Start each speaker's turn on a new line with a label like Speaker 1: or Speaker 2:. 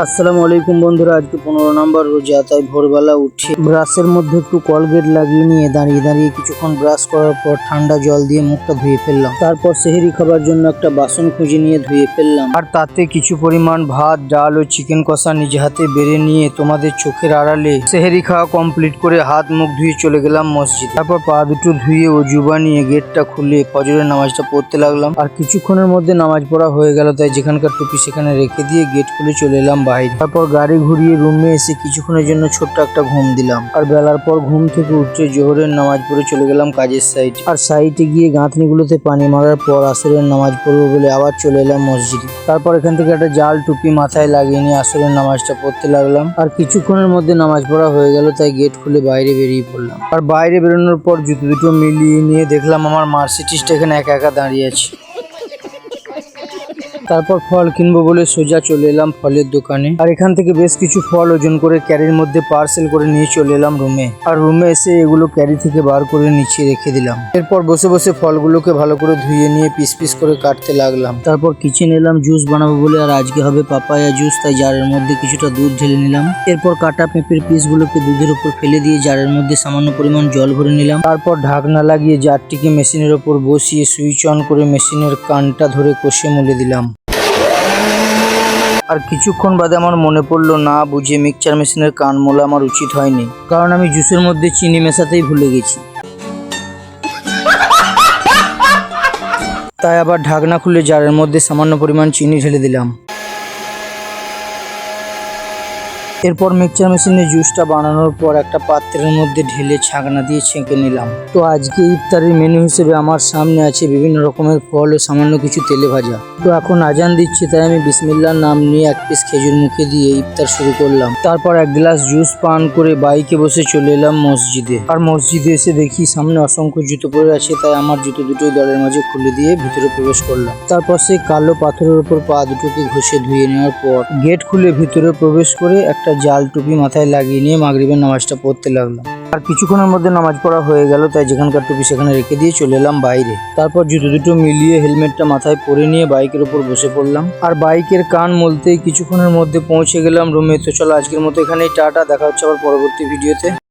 Speaker 1: আসসালামু আলাইকুম বন্ধুরা, আজকে 15 নম্বর রোজা। তাই ভোরবেলা উঠে ব্রাশের মধ্যে একটু কলগেট লাগিয়ে নিয়ে দাঁড়িয়ে দাঁড়িয়ে কিছুক্ষণ ব্রাশ করার পর ঠান্ডা জল দিয়ে মুখটা ধুয়ে ফেললাম। তারপর সেহরি খাবার জন্য একটা বাসন খুঁজে নিয়ে ধুয়ে ফেললাম, আর তাতে কিছু পরিমাণ ভাত, ডাল ও চিকেন কষা নিজে হাতে বেড়ে নিয়ে তোমাদের চোখের আড়ালে সেহরি খাওয়া কমপ্লিট করে হাত মুখ ধুয়ে চলে গেলাম মসজিদ। তারপর পা দুটো ধুয়ে অজু বানিয়ে গেটটা খুলে ফজরের নামাজটা পড়তে লাগলাম। আর কিছুক্ষণের মধ্যে নামাজ পড়া হয়ে গেল, তাই যেখানকার টুপি সেখানে রেখে দিয়ে গেট খুলে চলে এলাম বাইরে। তারপর গাড়ি ঘুরিয়ে রুমে এসে কিছুক্ষণের জন্য ছোট্ট একটা ঘুম দিলাম। আর বেলার পর ঘুম থেকে উঠে জোহরের নামাজ পড়ে চলে গেলাম কাজের সাইডে। আর সাইডে গিয়ে গাঁথনিগুলোতে পানি মারার পর আসরের নামাজ পড়বো বলে আবার চলে এলাম মসজিদে। তারপর এখান থেকে একটা জাল টুপি মাথায় লাগিয়ে নিয়ে আসরের নামাজটা পড়তে লাগলাম। আর কিছুক্ষণের মধ্যে নামাজ পড়া হয়ে গেল, তাই গেট খুলে বাইরে বেরিয়ে পড়লাম। আর বাইরে বেরোনোর পর জুতো দুটো মিলিয়ে নিয়ে দেখলাম আমার মার্সিডিজটা এখানে একা একা দাঁড়িয়ে আছে। তারপর ফল কিনবো বলে সোজা চলে এলাম ফলের দোকানে। আর এখান থেকে বেশ কিছু ফল ওজন করে ক্যারির মধ্যে পার্সেল করে নিয়ে চলে এলাম রুমে। আর রুমে এসে এগুলো ক্যারি থেকে বার করে নিচে রেখে দিলাম। এরপর বসে বসে ফলগুলোকে ভালো করে ধুয়ে নিয়ে পিস পিস করে কাটতে লাগলাম। তারপর কিচেন এলাম জুস বানাবো বলে, আর আজকে হবে পাপায়া জুস, তাই জারের মধ্যে কিছুটা দুধ ঢেলে নিলাম। এরপর কাটা পেঁপের পিসগুলোকে দুধের উপর ফেলে দিয়ে জারের মধ্যে সামান্য পরিমাণ জল ভরে নিলাম। তারপর ঢাকনা লাগিয়ে জারটিকে মেশিনের ওপর বসিয়ে সুইচ অন করে মেশিনের কানটা ধরে কষে মুলে দিলাম। আর কিছুক্ষণ বাদে আমার মনে পড়লো, না বুঝে মিক্সচার মেশিনের কান মোলা আমার উচিত হয়নি, কারণ আমি জুসের মধ্যে চিনি মেশাতেই ভুলে গেছি। তাই আবার ঢাকনা খুলে জারের মধ্যে সামান্য পরিমাণ চিনি ঢেলে দিলাম। এরপর মিক্সচার মেশিনে জুসটা বানানোর পর একটা পাত্রের মধ্যে ঢেলে ছাঁকনা দিয়ে ছেঁকে নিলাম। তো আজকে ইফতারের মেনু হিসেবে আমার সামনে আছে বিভিন্ন রকমের ফল ও সামান্য কিছু তেলে ভাজা। তো এখন আজান দিচ্ছে, তাই আমি বিসমিল্লাহর নাম নিয়ে এক পিস খেজুর মুখে দিয়ে ইফতার শুরু করলাম। তারপর এক গ্লাস জুস পান করে বাইকে বসে চলে এলাম মসজিদে। আর মসজিদে এসে দেখি সামনে অসংখ্য জুতো পড়ে আছে, তাই আমার জুতো দুটোই দলের মাঝে খুলে দিয়ে ভিতরে প্রবেশ করলাম। তারপর সেই কালো পাথরের উপর পা দুটোকে ঘষে ধুয়ে নেওয়ার পর গেট খুলে ভিতরে প্রবেশ করে একটা জাল টুপি মাথায় লাগিয়ে নিয়ে মাগরিবের নামাজটা পড়তে লাগলাম। আর কিছুক্ষণের মধ্যে নামাজ পড়া হয়ে গেল, তাই যেখানকার টুপি সেখানে রেখে দিয়ে চলে এলাম বাইরে। তারপর জুতো দুটো মিলিয়ে হেলমেটটা মাথায় পরে নিয়ে বাইকের উপর বসে পড়লাম। আর বাইকের কান মলতেই কিছুক্ষণের মধ্যে পৌঁছে গেলাম রুমে। তো চলো আজকের মতো এখানেই টাটা, দেখা হচ্ছে আবার পরবর্তী ভিডিওতে।